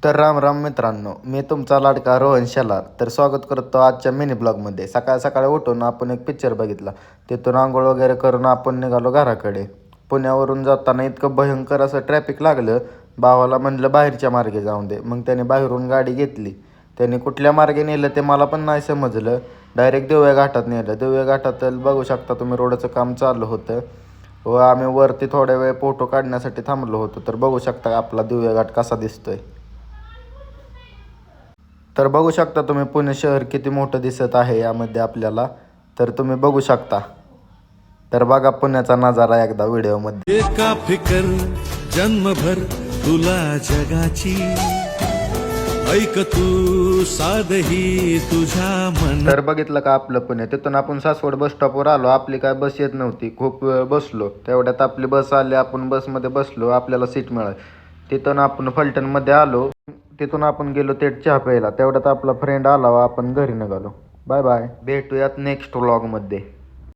तर राम राम मित्रांनो, मी तुमचा लाडका रोहन शेलार. तर स्वागत करतो आजच्या मिनी ब्लॉगमध्ये. सकाळ सकाळी उठून आपण एक पिक्चर बघितला. तिथून आंघोळ वगैरे करून आपण निघालो घराकडे. पुण्यावरून जाताना इतकं भयंकर असं ट्रॅफिक लागलं. भावाला म्हणलं बाहेरच्या मार्गे जाऊन दे. मग त्याने बाहेरून गाडी घेतली. त्याने कुठल्या मार्गे नेलं ते मला पण नाही समजलं. डायरेक्ट देवया घाटात नेलं. देवया घाटात बघू शकता तुम्ही, रोडचं काम चालू होतं व आम्ही वरती थोड्या वेळ फोटो काढण्यासाठी थांबलो होतो. तर बघू शकता आपला दिव्या घाट कसा दिसतोय. तर बघू शकता तुम्ही, पुणे शहर किती मोठं दिसत आहे यामध्ये आपल्याला. तर तुम्ही बघू शकता. तर बघा पुण्याचा नजारा एकदा व्हिडिओमध्ये. एका फिकर जन्मभर तुला जगाची, ऐक तू साधही तुझ्या मन. तर बघितलं का आपलं पुणे. तिथून आपण सासवड बस स्टॉपवर आलो. आपली काय बस येत नव्हती, खूप वेळ बसलो. तेवढ्यात आपली बस आली, आपण बसमध्ये बसलो, आपल्याला सीट मिळाली. तिथून आपण फलटणमध्ये आलो. तिथून आपण गेलो थेट चहा प्यायला. तेवढ्यात आपला फ्रेंड आला व आपण घरी निघालो. बाय बाय, भेटूयात नेक्स्ट व्लॉगमध्ये.